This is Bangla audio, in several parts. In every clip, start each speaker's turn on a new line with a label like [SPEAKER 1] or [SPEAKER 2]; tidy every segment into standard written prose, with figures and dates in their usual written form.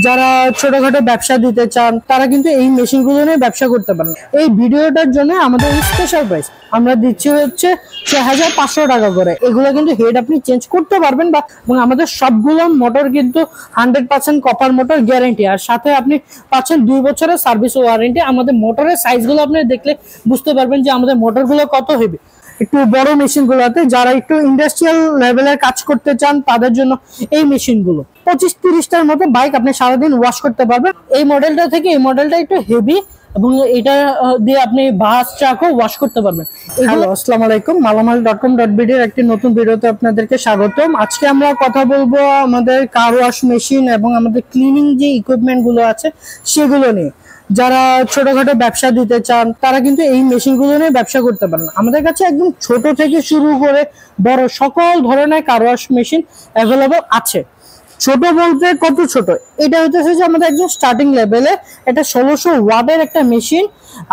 [SPEAKER 1] যারা ছোটখাটো ব্যবসা দিতে চান তারা কিন্তু এই মেশিনগুলো নিয়ে ব্যবসা করতে পারেন। এই ভিডিওটার জন্য আমাদের স্পেশাল প্রাইস আমরা দিচ্ছি হচ্ছে 6500 টাকা করে। এগুলো কিন্তু হেড আপনি চেঞ্জ করতে পারবেন বা এবং আমাদের সবগুলো মোটর কিন্তু 100% কপার মোটর গ্যারেন্টি, আর সাথে আপনি পাচ্ছেন 2 বছরের সার্ভিস ওয়ারেন্টি। আমাদের মোটরের সাইজগুলো আপনি দেখলে বুঝতে পারবেন যে আমাদের মোটরগুলো কত হেভি। একটু বড় মেশিনগুলোতে যারা একটু ইন্ডাস্ট্রিয়াল লেভেলের কাজ করতে চান তাদের জন্য এই মেশিনগুলো 25-30টার মতো বাইক আপনি সারাদিন ওয়াশ করতে পারবেন। এই মডেলটা থেকে এই মডেলটা একটু হেভি এবং এটা দিয়ে আপনি বাস ট্রাকও ওয়াশ করতে পারবেন। হ্যালো, আসসালামু আলাইকুম। মালামাল.com.bd এর একটি নতুন ভিডিওতে আপনাদেরকে স্বাগতম। আজকে আমরা কথা বলবো আমাদের কার ওয়াশ মেশিন এবং আমাদের ক্লিনিং যে ইকুইপমেন্ট গুলো আছে সেগুলো নিয়ে। যারা ছোটখাটো ব্যবসা দিতে চান তারা কিন্তু এই মেশিনগুলো নিয়ে ব্যবসা করতে পারেন। আমাদের কাছে একদম ছোট থেকে শুরু করে বড় সকল ধরনের কার ওয়াশ মেশিন অ্যাভেলেবল আছে। ছোট বলতে কত ছোট, এটা হচ্ছে যে আমাদের একদম স্টার্টিং লেভেলে এটা 1600 ওয়াটের একটা মেশিন।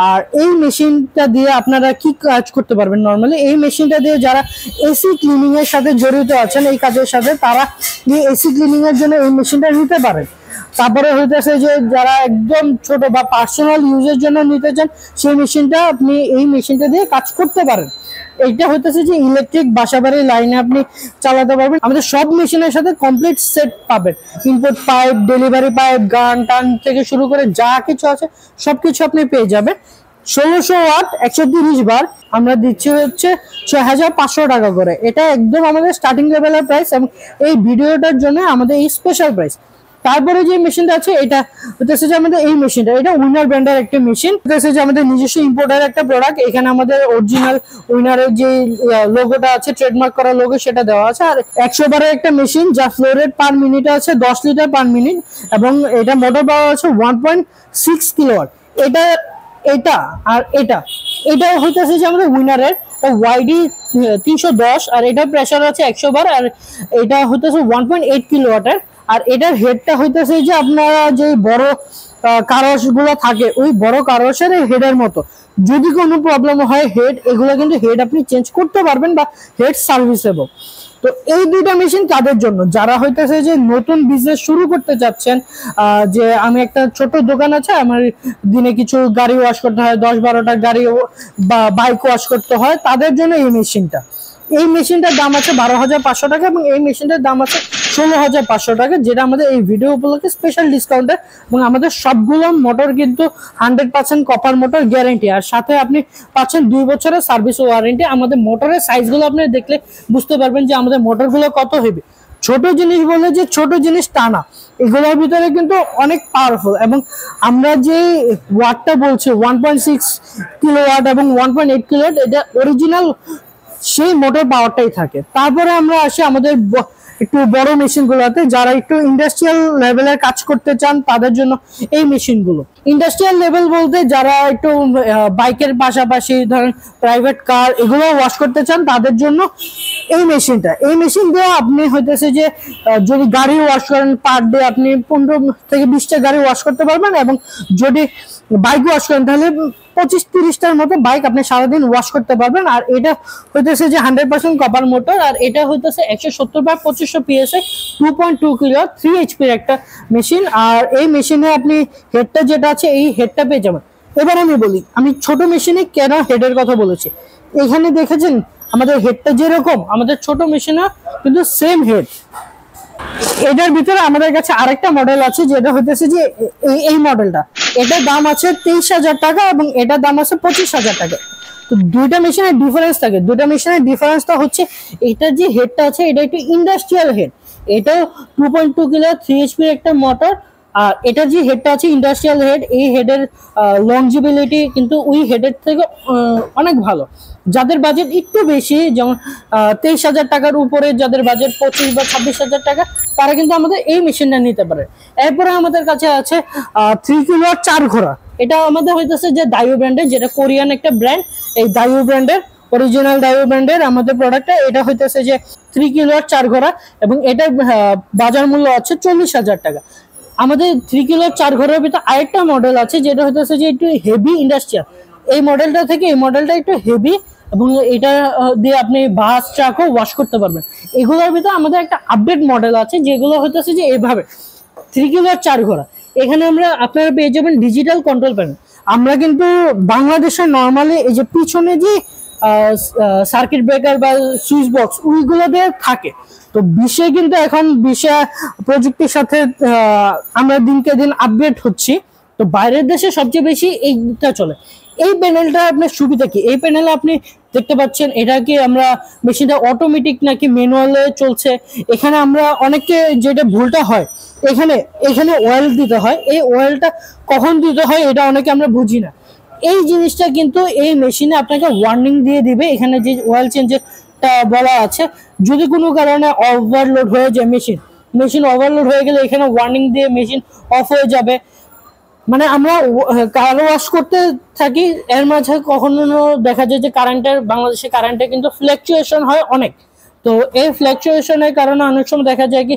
[SPEAKER 1] আর এই মেশিনটা দিয়ে আপনারা কি কাজ করতে পারবেন নর্মালি, এই মেশিনটা দিয়ে যারা এসি ক্লিনিং এর সাথে জড়িত আছেন এই কাজের সাথে, তারা এসি ক্লিনিং এর জন্য এই মেশিনটা নিতে পারেন। তারপরে হইতেছে যে যারা একদম ছোট বা পার্সোনাল ইউজের জন্য নিতে চান সেই মেশিনটা আপনি এই মেশিনটা দিয়ে কাজ করতে পারেন। এইটা হইতেছে যে ইলেকট্রিক বাসাবাড়ির লাইনে আপনি চালাতে পারবেন। আমাদের সব মেশিনের সাথে কমপ্লিট সেট পাবেন, ইনপুট পাইপ, ডেলিভারি পাইপ, গান টান থেকে শুরু করে যা কিছু আছে সবকিছু আপনি পেয়ে যাবেন। 1600 ওয়াট 130 বার আমরা দিচ্ছি হচ্ছে 6500 টাকা করে। এটা একদম আমাদের স্টার্টিং লেভেলের প্রাইস এবং এই ভিডিওটার জন্য আমাদের এই স্পেশাল প্রাইস। তারপরে যে মেশিনটা আছে এটা হচ্ছে যে আমাদের এই মেশিনটা, এটা উইনার ব্র্যান্ডের একটা মেশিন, হচ্ছে যে আমাদের নিজস্ব ইম্পোর্টার একটা প্রোডাক্ট। এখানে আমাদের অরিজিনাল উইনারের যে লোগোটা আছে, ট্রেডমার্ক করা লোগো, সেটা দেওয়া আছে। আর 100 বারের একটা মেশিন যা ফ্লো রেট পার মিনিটে আছে 10 লিটার পার মিনিট এবং এটা মোটর পাওয়ার আছে 1.6 কিলোওয়াট। এটা এটা আর এটা হইতেছে যে আমাদের উইনারের ওয়াইডি 310 আর এটার প্রেসার আছে 100 বার আর এটা হইতেছে 1.8 কিলোওয়াটের। আর এটার হেডটা হইতেছে যে আপনারা যে বড় কারস গুলো থাকে ওই বড় কারসের হেডের মতো। যদি কোনো প্রবলেম হয় হেড, এগুলো কিন্তু হেড আপনি চেঞ্জ করতে পারবেন বা হেড সার্ভিসেবল। তো এই দুইটা মেশিন কাদের জন্য, যারা হইতেছে যে নতুন বিজনেস শুরু করতে চাচ্ছেন, যে আমি একটা ছোট দোকান আছে, আমার দিনে কিছু গাড়ি ওয়াশ করতে হয়, 10-12টা গাড়ি বা বাইক ওয়াশ করতে হয়, তাদের জন্য এই মেশিনটা। এই মেশিনটার দাম আছে 12,500 টাকা এবং এই মেশিনটার দাম আছে 16,500 টাকা, যেটা আমাদের এই ভিডিও উপলক্ষে স্পেশাল ডিসকাউন্টে। এবং আমাদের সবগুলো মোটর কিন্তু 100% কপার মোটর গ্যারেন্টি, আর সাথে আপনি পাচ্ছেন 2 বছরের সার্ভিস ওয়ারেন্টি। আমাদের মোটরের সাইজগুলো আপনি দেখলে বুঝতে পারবেন যে আমাদের মোটরগুলো কত হেভি। ছোট জিনিস বলে যে ছোট জিনিস তা না, এগুলোর ভিতরে কিন্তু অনেক পাওয়ারফুল। এবং আমরা যে ওয়াটটা বলছি 1.6 কিলোওয়াট এবং 1.8 কিলোওয়াট, এটা অরিজিনাল সেই মোটর পাওয়ারটাই থাকে। তারপরে আমরা আসি আমাদের একটু বড় মেশিন গুলোতে, যারা একটু ইন্ডাস্ট্রিয়াল লেভেলের কাজ করতে চান তাদের জন্য এই মেশিনগুলো। ইন্ডাস্ট্রিয়াল লেভেল বলতে যারা একটু বাইকের পাশাপাশি ধরেন প্রাইভেট কার এগুলো ওয়াশ করতে চান তাদের জন্য এই মেশিনটা। এই মেশিন দিয়ে আপনি হইতেছে যে যদি গাড়ি ওয়াশ করেন পার ডে আপনি 15 থেকে 20টা গাড়ি ওয়াশ করতে পারবেন, এবং যদি বাইক ওয়াশ করেন তাহলে 25-30টার মতো বাইক আপনি সারাদিন ওয়াশ করতে পারবেন। আর এটা হইতেছে যে 100% কপার মোটর, আর এটা হইতেছে 170 বা 2500 পিএসআই 2.2 কিলোওয়াট 3 এইচপির একটা মেশিন। আর এই মেশিনে আপনি হেডটা যেটা আছে এই হেডটা পেয়ে যাবেন। এবার আমি বলি আমি ছোট মেশিনে কেন হেডের কথা বলেছি। এখানে দেখেছেন আমাদের হেডটা যেরকম, আমাদের ছোট মেশিনে কিন্তু সেম হেড। এটার ভিতরে আমাদের কাছে আরেকটা মডেল আছে যেটা হইতেছে যে এই মডেলটা, এটার দাম আছে 23,000 টাকা এবং এটার দাম আছে 25,000 টাকা। তো দুইটা মেশিনের ডিফারেন্স থাকে। দুইটা মেশিনের ডিফারেন্সটা হচ্ছে এটার যে হেডটা আছে এটা একটু ইন্ডাস্ট্রিয়াল হেড, এটাও 2.2 কিলো 3 এইচপির একটা মোটর। আর এটার যে হেডটা আছে ইন্ডাস্ট্রিয়াল হেড, এই হেডের লংজিবিলিটি কিন্তু ওই হেডের থেকে অনেক ভালো। যাদের বাজেট একটু বেশি, যেমন 23,000 টাকার উপরে, যাদের বাজেট 25 বা 26,000 টাকা, তারা কিন্তু আমাদের এই মেশিনটা নিতে পারে। এরপরে আমাদের কাছে আছে 3 কিলোওয়াট 4 ঘোড়া। এটা আমাদের হইতেছে যে দাইও ব্র্যান্ডের, যেটা কোরিয়ান একটা ব্র্যান্ড, এই দাইও ব্র্যান্ডের অরিজিনাল দাইও ব্র্যান্ডের আমাদের প্রোডাক্টটা। এটা হইতেছে যে 3 কিলোওয়াট 4 ঘোড়া এবং এটার বাজার মূল্য আছে 40,000 টাকা। আমাদের 3 কিলোওয়াট 4 ঘোড়ার ভিতরে আরেকটা মডেল আছে যেটা হইতেছে যে একটু হেভি ইন্ডাস্ট্রিয়াল। এই মডেলটা থেকে এই মডেলটা একটু হেভি এবং এটা দিয়ে আপনি বাস ট্রাকও ওয়াশ করতে পারবেন। এগুলোর ভিতরে আমাদের একটা আপডেট মডেল আছে যেগুলো হইতেছে যে এইভাবে 3 কিলো আর 4 ঘোড়া। এখানে আপনারা পেয়ে যাবেন ডিজিটাল কন্ট্রোল প্যানেল। আমরা কিন্তু বাংলাদেশে নর্মালি এই যে পিছনে যে সার্কিট ব্রেকার বা সুইচ বক্স ওইগুলো দিয়ে থাকে, তো বিশ্বে কিন্তু এখন প্রযুক্তির সাথে আমরা দিনকে দিন আপডেট হচ্ছি, তো বাইরের দেশে সবচেয়ে বেশি এইটা চলে। এই প্যানেলটা আপনার সুবিধা কি, এই প্যানেলে আপনি দেখতে পাচ্ছেন এটা কি আমরা মেশিনটা অটোমেটিক নাকি ম্যানুয়ালে চলছে। এখানে আমরা অনেকে যেটা ভুলটা হয়, এখানে অয়েল দিতে হয়, এই অয়েলটা কখন দিতে হয় এটা অনেকে আমরা বুঝি না। এই জিনিসটা কিন্তু এই মেশিনে আপনাকে ওয়ার্নিং দিয়ে দিবে। এখানে যে অয়েল চেঞ্জটা বলা আছে, যদি কোনো কারণে ওভারলোড হয়ে যায় মেশিন ওভারলোড হয়ে গেলে এখানে ওয়ার্নিং দিয়ে মেশিন অফ হয়ে যাবে। মানে আমরা কার ওয়াশ করতে থাকি, এর মাঝে কখনো দেখা যায় যে বাংলাদেশে কারেন্টের কিন্তু ফ্ল্যাকচুয়েশন হয় অনেক। তো এই ফ্ল্যাকচুয়েশনের কারণে অনেক সময় দেখা যায় কি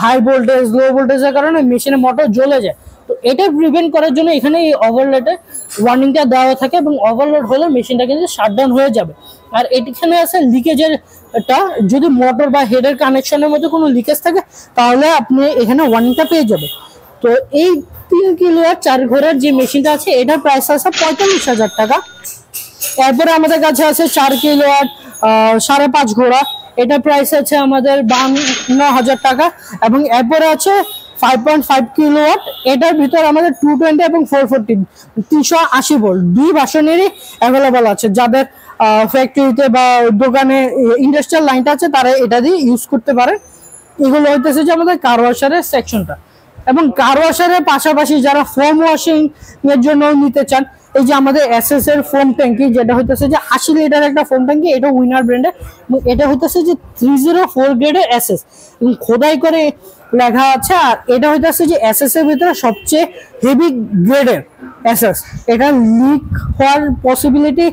[SPEAKER 1] হাই ভোল্টেজ লো ভোল্টেজের কারণে মেশিনের মোটর জ্বলে যায়। তো এটা প্রিভেন্ট করার জন্য এখানে এই ওভারলোডে ওয়ার্নিংটা দেওয়া থাকে, এবং ওভারলোড হলে মেশিনটা কিন্তু শাটডাউন হয়ে যাবে। আর এখানে আছে লিকেজেরটা, যদি মোটর বা হেডের কানেকশনের মধ্যে কোনো লিকেজ থাকে তাহলে আপনি এখানে ওয়ার্নিংটা পেয়ে যাবেন। তো এই 3 কিলো আর 4 ঘোড়ার যে মেশিনটা আছে এটার প্রাইস আছে 45,000 টাকা। এরপরে আমাদের কাছে আছে 4 কিলো আর 5.5 ঘোড়া, এটা প্রাইস আছে আমাদের 52,000 টাকা। এবং এরপরে আছে 5.5 কিলোওয়াট, এটার ভিতর আমাদের 220 এবং 440 380 ভোল্ট দুই ভার্সনেরই অ্যাভেলেবল আছে। যাদের ফ্যাক্টরিতে বা দোকানে ইন্ডাস্ট্রিয়াল লাইনটা আছে তারা এটা দিয়ে ইউজ করতে পারে। এগুলো হইতেছে যে আমাদের কার ওয়াশারের সেকশনটা। এবং কার ওয়াশারের পাশাপাশি যারা ফোম ওয়াশিং এর জন্য নিতে চান, এই যে আমাদের এসএস এর ফোম ট্যাঙ্কি, যেটা হইতেছে যে 80 লিটার একটা ফোম ট্যাঙ্কি, এটা উইনার ব্র্যান্ডের, এবং এটা হইতেছে যে 304 গ্রেডের এসএস এবং খোদাই করে লেখা আছে। আর এটা হইতেছে যে এসএস এর ভিতরে সবচেয়ে হেভি গ্রেডের এসএস, এটা লিক হওয়ার পসিবিলিটি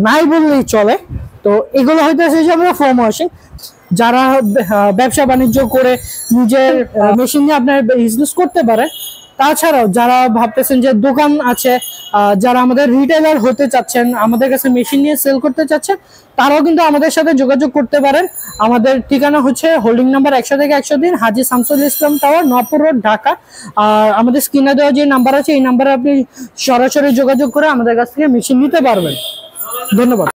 [SPEAKER 1] নাই বললেই চলে। তো এগুলো হইতেছে যে আমরা ফোম ওয়াশিং, যারা ব্যবসা বাণিজ্য করে নিজের মেশিন নিয়ে আপনার বিজনেস করতে পারে। তাছাড়াও যারা ভাবতেছেন যে দোকান আছে, যারা আমাদের রিটেলার হতে চাচ্ছেন, আমাদের কাছে মেশিন নিয়ে সেল করতে চাচ্ছেন, তারাও কিন্তু আমাদের সাথে যোগাযোগ করতে পারেন। আমাদের ঠিকানা হচ্ছে হোল্ডিং নাম্বার 100 থেকে 103, হাজী শামসুল ইসলাম টাওয়ার, নওয়াবপুর রোড, ঢাকা। আর আমাদের স্ক্রিনে দেওয়া যে নাম্বার আছে এই নাম্বারে আপনি সরাসরি যোগাযোগ করে আমাদের কাছ থেকে মেশিন নিতে পারবেন। ধন্যবাদ।